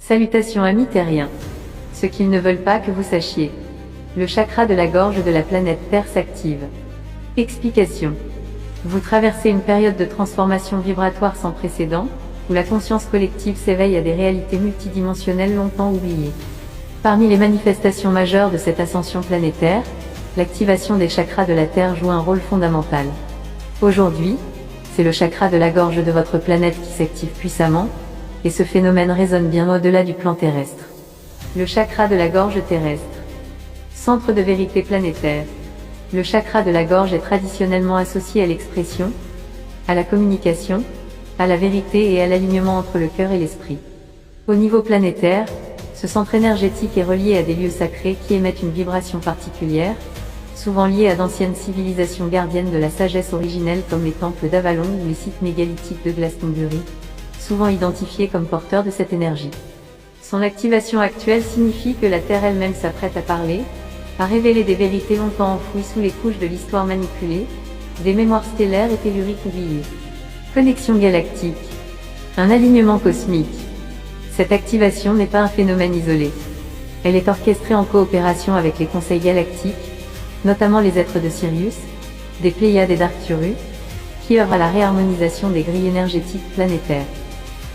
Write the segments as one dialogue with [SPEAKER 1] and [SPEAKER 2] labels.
[SPEAKER 1] Salutations amis terriens. Ce qu'ils ne veulent pas que vous sachiez. Le chakra de la gorge de la planète Terre s'active. Explication. Vous traversez une période de transformation vibratoire sans précédent, où la conscience collective s'éveille à des réalités multidimensionnelles longtemps oubliées. Parmi les manifestations majeures de cette ascension planétaire, l'activation des chakras de la Terre joue un rôle fondamental. Aujourd'hui, c'est le chakra de la gorge de votre planète qui s'active puissamment, et ce phénomène résonne bien au-delà du plan terrestre. Le chakra de la gorge terrestre. Centre de vérité planétaire. Le chakra de la gorge est traditionnellement associé à l'expression, à la communication, à la vérité et à l'alignement entre le cœur et l'esprit. Au niveau planétaire, ce centre énergétique est relié à des lieux sacrés qui émettent une vibration particulière, souvent liée à d'anciennes civilisations gardiennes de la sagesse originelle comme les temples d'Avalon ou les sites mégalithiques de Glastonbury, souvent identifiés comme porteurs de cette énergie. Son activation actuelle signifie que la Terre elle-même s'apprête à parler, à révéler des vérités longtemps enfouies sous les couches de l'histoire manipulée, des mémoires stellaires et telluriques oubliées. Connexion galactique. Un alignement cosmique. Cette activation n'est pas un phénomène isolé. Elle est orchestrée en coopération avec les conseils galactiques, notamment les êtres de Sirius, des Pléiades et d'Arcturus, qui œuvrent à la réharmonisation des grilles énergétiques planétaires.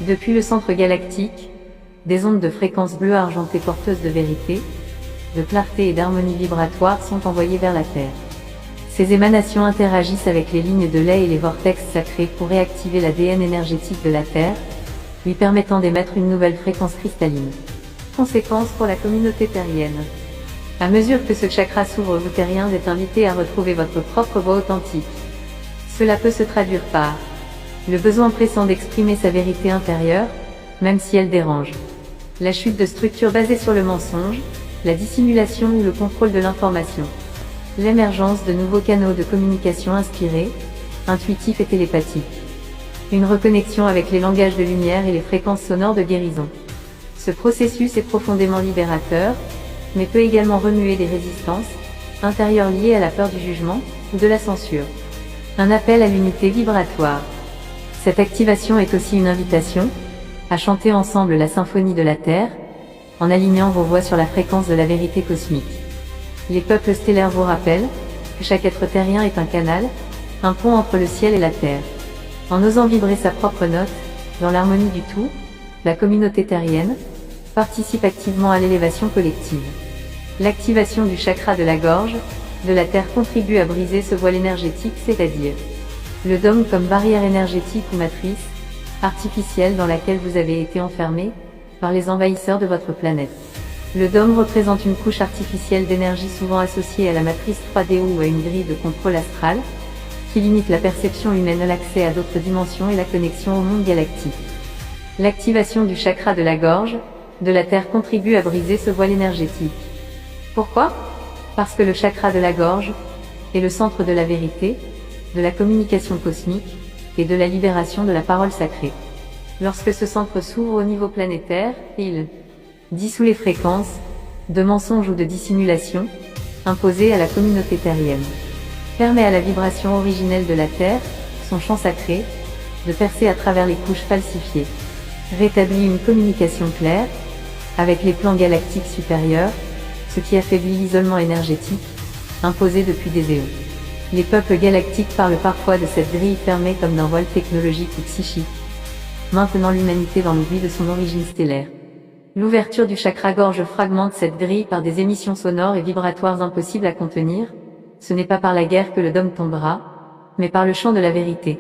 [SPEAKER 1] Depuis le centre galactique, des ondes de fréquence bleu argenté porteuses de vérité, de clarté et d'harmonie vibratoire sont envoyées vers la Terre. Ces émanations interagissent avec les lignes de lait et les vortex sacrés pour réactiver l'ADN énergétique de la Terre, lui permettant d'émettre une nouvelle fréquence cristalline. Conséquences pour la communauté terrienne. À mesure que ce chakra s'ouvre, vous terriens êtes invités à retrouver votre propre voix authentique. Cela peut se traduire par le besoin pressant d'exprimer sa vérité intérieure, même si elle dérange. La chute de structures basées sur le mensonge, la dissimulation ou le contrôle de l'information. L'émergence de nouveaux canaux de communication inspirés, intuitifs et télépathiques. Une reconnexion avec les langages de lumière et les fréquences sonores de guérison. Ce processus est profondément libérateur, mais peut également remuer des résistances intérieures liées à la peur du jugement ou de la censure. Un appel à l'unité vibratoire. Cette activation est aussi une invitation à chanter ensemble la symphonie de la Terre, en alignant vos voix sur la fréquence de la vérité cosmique. Les peuples stellaires vous rappellent que chaque être terrien est un canal, un pont entre le ciel et la terre. En osant vibrer sa propre note, dans l'harmonie du tout, la communauté terrienne participe activement à l'élévation collective. L'activation du chakra de la gorge de la Terre contribue à briser ce voile énergétique, c'est-à-dire le dôme comme barrière énergétique ou matrice artificielle dans laquelle vous avez été enfermé par les envahisseurs de votre planète. Le dôme représente une couche artificielle d'énergie souvent associée à la matrice 3D ou à une grille de contrôle astral, qui limite la perception humaine, l'accès à d'autres dimensions et la connexion au monde galactique. L'activation du chakra de la gorge de la Terre contribue à briser ce voile énergétique. Pourquoi ? Parce que le chakra de la gorge est le centre de la vérité, de la communication cosmique et de la libération de la parole sacrée. Lorsque ce centre s'ouvre au niveau planétaire, il dissout les fréquences de mensonges ou de dissimulation imposées à la communauté terrienne, permet à la vibration originelle de la Terre, son champ sacré, de percer à travers les couches falsifiées, rétablit une communication claire avec les plans galactiques supérieurs, ce qui affaiblit l'isolement énergétique imposé depuis des éons. Les peuples galactiques parlent parfois de cette grille fermée comme d'un voile technologique ou psychique, maintenant l'humanité dans l'oubli de son origine stellaire. L'ouverture du chakra-gorge fragmente cette grille par des émissions sonores et vibratoires impossibles à contenir. Ce n'est pas par la guerre que le dôme tombera, mais par le chant de la vérité.